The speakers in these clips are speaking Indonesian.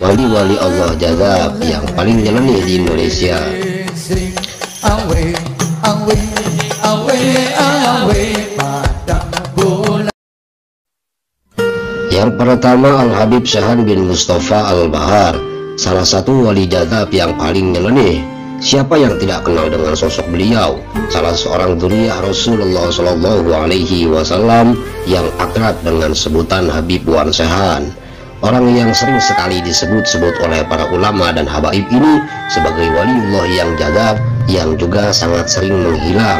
wali-wali Allah jazab yang paling nyeleneh di Indonesia. Yang pertama, Al-Habib Syahan bin Mustafa Al-Bahar, salah satu wali jazab yang paling nyeleneh. Siapa yang tidak kenal dengan sosok beliau, salah seorang dzurriyyah Rasulullah Shallallahu Alaihi Wasallam yang akrab dengan sebutan Habib Wan Sehan. Orang yang sering sekali disebut-sebut oleh para ulama dan habaib ini sebagai waliullah yang jazab, yang juga sangat sering menghilang.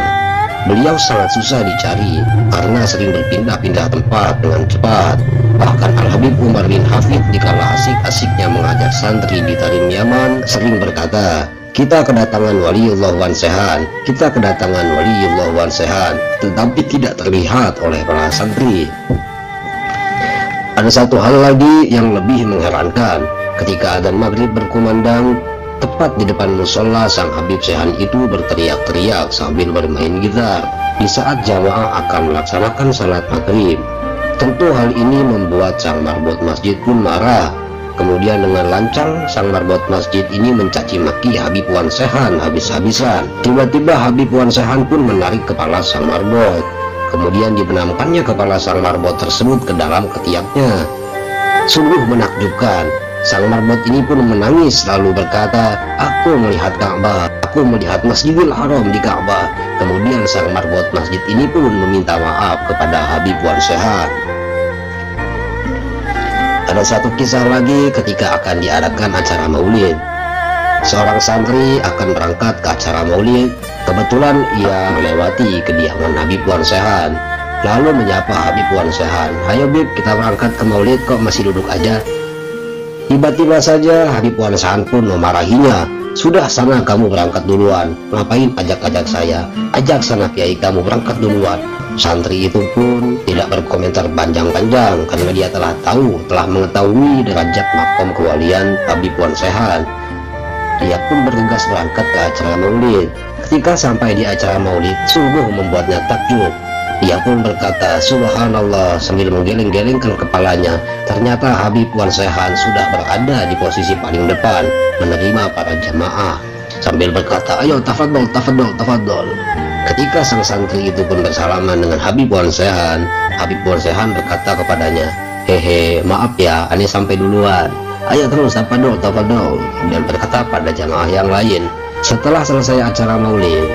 Beliau sangat susah dicari karena sering berpindah-pindah tempat dengan cepat. Bahkan Al-Habib Umar bin Hafid dikala asik-asiknya mengajar santri di Tarim Yaman sering berkata, "Kita kedatangan waliullah Wan Sehan, kita kedatangan waliullah Wan Sehan," tetapi tidak terlihat oleh para santri. Ada satu hal lagi yang lebih mengherankan. Ketika adzan maghrib berkumandang, tepat di depan musola, sang Habib Sehan itu berteriak-teriak sambil bermain gitar di saat jamaah akan melaksanakan salat maghrib. Tentu hal ini membuat sang marbot masjid pun marah. Kemudian dengan lancang sang marbot masjid ini mencaci maki Habib Wan Sehan habis-habisan. Tiba-tiba Habib Wan Sehan pun menarik kepala sang marbot. Kemudian dibenamkannya kepala sang marbot tersebut ke dalam ketiaknya. Sungguh menakjubkan. Sang marbot ini pun menangis lalu berkata, "Aku melihat Ka'bah, aku melihat Masjidil Haram di Ka'bah." Kemudian sang marbot masjid ini pun meminta maaf kepada Habib Wan Sehan. Ada satu kisah lagi ketika akan diadakan acara maulid. Seorang santri akan berangkat ke acara maulid. Kebetulan ia melewati kediaman Habib Wan Sehan, lalu menyapa Habib Wan Sehan, "Ayo Bib, kita berangkat ke maulid, kok masih duduk aja?" Tiba-tiba saja Habib Wan Sehan pun memarahinya, "Sudah sana kamu berangkat duluan, ngapain ajak-ajak saya? Ajak sana kiai kamu berangkat duluan." Santri itu pun tidak berkomentar panjang-panjang karena dia telah mengetahui derajat makom kewalian Habib Wan Sehan. Dia pun bergegas berangkat ke acara maulid. Ketika sampai di acara maulid, sungguh membuatnya takjub. Dia pun berkata, "Subhanallah," sambil menggeleng-gelengkan kepalanya. Ternyata Habib Wan Sehan sudah berada di posisi paling depan menerima para jamaah sambil berkata, "Ayo tafadhol, tafadhol, tafadhol." Ketika sang santri itu pun bersalaman dengan Habib Wan Sehan, Habib Wan Sehan berkata kepadanya, "Hehe, maaf ya, aneh sampai duluan. Ayo terus tafadhol, tafadhol." Dan berkata pada jamaah yang lain. Setelah selesai acara maulid,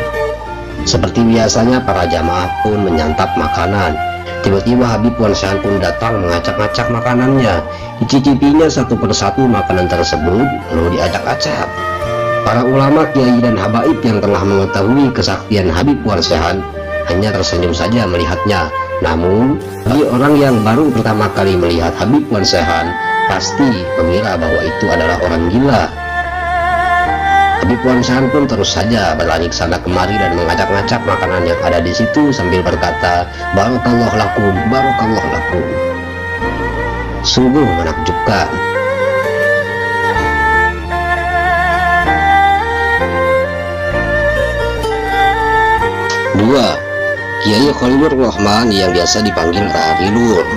seperti biasanya para jamaah pun menyantap makanan. Tiba-tiba Habib Wan Sehan pun datang mengacak-acak makanannya. Dicicipinya satu persatu makanan tersebut lalu diacak-acak. Para ulama, kiai dan habaib yang telah mengetahui kesaktian Habib Wan Sehan hanya tersenyum saja melihatnya. Namun bagi orang yang baru pertama kali melihat Habib Wan Sehan pasti mengira bahwa itu adalah orang gila. Habib Wan Sehan pun terus saja berlari ke sana kemari dan mengacak-ngacak makanan yang ada di situ sambil berkata, "Barakallah lakum, barakallah lakum." Sungguh menakjubkan. Dua, Kiai Khalilur Rahman yang biasa dipanggil Rarilur,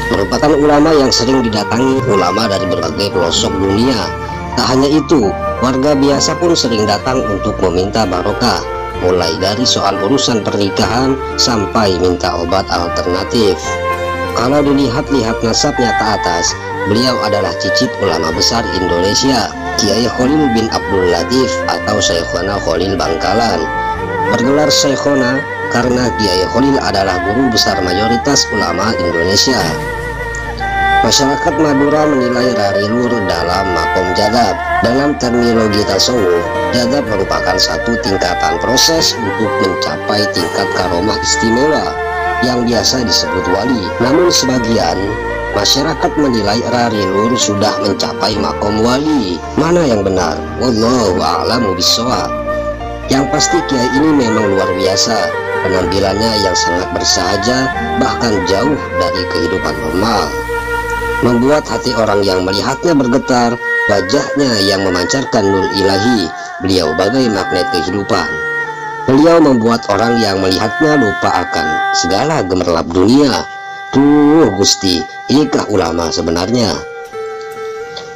merupakan ulama yang sering didatangi ulama dari berbagai pelosok dunia. Tak hanya itu, warga biasa pun sering datang untuk meminta barokah, mulai dari soal urusan pernikahan sampai minta obat alternatif. Kalau dilihat-lihat nasabnya ke atas, beliau adalah cicit ulama besar Indonesia, Kiai Khalil bin Abdul Latif atau Syekhona Khalil Bangkalan. Bergelar Syekhona karena Kiai Khalil adalah guru besar mayoritas ulama Indonesia. Masyarakat Madura menilai Rarilur dalam makom jadzab. Dalam terminologi tasawuf, jadzab merupakan satu tingkatan proses untuk mencapai tingkat karomah istimewa yang biasa disebut wali. Namun sebagian masyarakat menilai Rarilur sudah mencapai makom wali. Mana yang benar? Wallahu a'lamu bishawab. Yang pasti kiai ini memang luar biasa. Penampilannya yang sangat bersahaja, bahkan jauh dari kehidupan normal, membuat hati orang yang melihatnya bergetar. Wajahnya yang memancarkan nur ilahi, beliau bagai magnet kehidupan. Beliau membuat orang yang melihatnya lupa akan segala gemerlap dunia. Tuh Gusti, inikah ulama sebenarnya?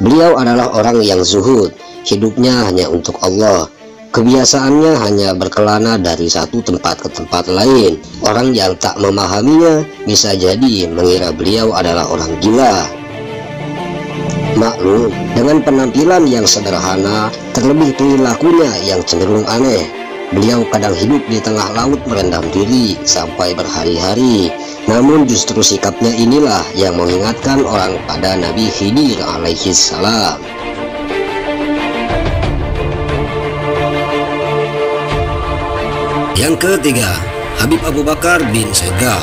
Beliau adalah orang yang zuhud, hidupnya hanya untuk Allah. Kebiasaannya hanya berkelana dari satu tempat ke tempat lain. Orang yang tak memahaminya bisa jadi mengira beliau adalah orang gila. Maklum, dengan penampilan yang sederhana, terlebih perilakunya yang cenderung aneh, beliau kadang hidup di tengah laut merendam diri sampai berhari-hari. Namun justru sikapnya inilah yang mengingatkan orang pada Nabi Khidir alaihi salam. Yang ketiga, Habib Abu Bakar bin Segaf.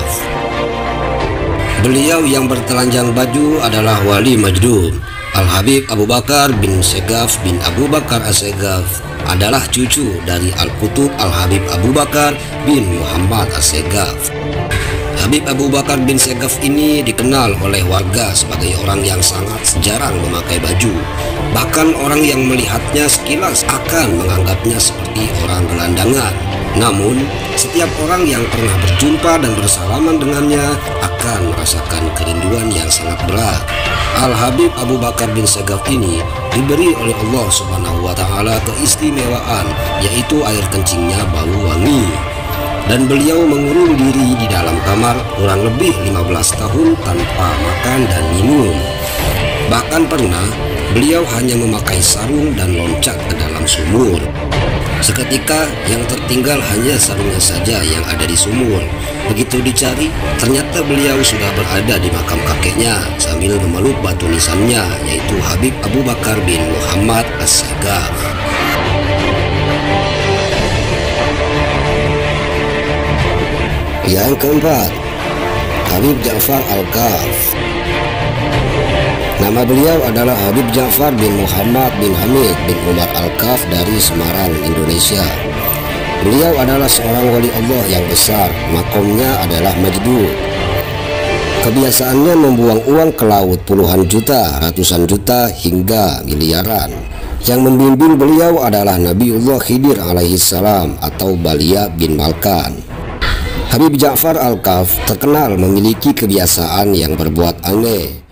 Beliau yang bertelanjang baju adalah wali Majdum. Al-Habib Abu Bakar bin Segaf bin Abu Bakar As-Segaf adalah cucu dari Al-Qutub Al-Habib Abu Bakar bin Muhammad As-Segaf. Habib Abu Bakar bin Segaf ini dikenal oleh warga sebagai orang yang sangat jarang memakai baju. Bahkan orang yang melihatnya sekilas akan menganggapnya seperti orang gelandangan. Namun, setiap orang yang pernah berjumpa dan bersalaman dengannya akan merasakan kerinduan yang sangat berat. Al-Habib Abu Bakar bin Segaf ini diberi oleh Allah Subhanahu wa Ta'ala keistimewaan, yaitu air kencingnya bau wangi. Dan beliau mengurung diri di dalam kamar kurang lebih 15 tahun tanpa makan dan minum. Bahkan pernah beliau hanya memakai sarung dan loncat ke dalam sumur. Seketika yang tertinggal hanya sarungnya saja yang ada di sumur. Begitu dicari, ternyata beliau sudah berada di makam kakeknya sambil memeluk batu nisannya, yaitu Habib Abu Bakar bin Muhammad As-Segaf. Yang keempat, Habib Ja'far Al-Kaf. Nama beliau adalah Habib Ja'far bin Muhammad bin Hamid bin Umar Al-Kaf dari Semarang, Indonesia. Beliau adalah seorang wali Allah yang besar, makomnya adalah Majdud. Kebiasaannya membuang uang ke laut puluhan juta, ratusan juta, hingga miliaran. Yang membimbing beliau adalah Nabiullah Khidir alaihi salam atau Balia bin Malkan. Habib Ja'far Al-Kaf terkenal memiliki kebiasaan yang berbuat aneh.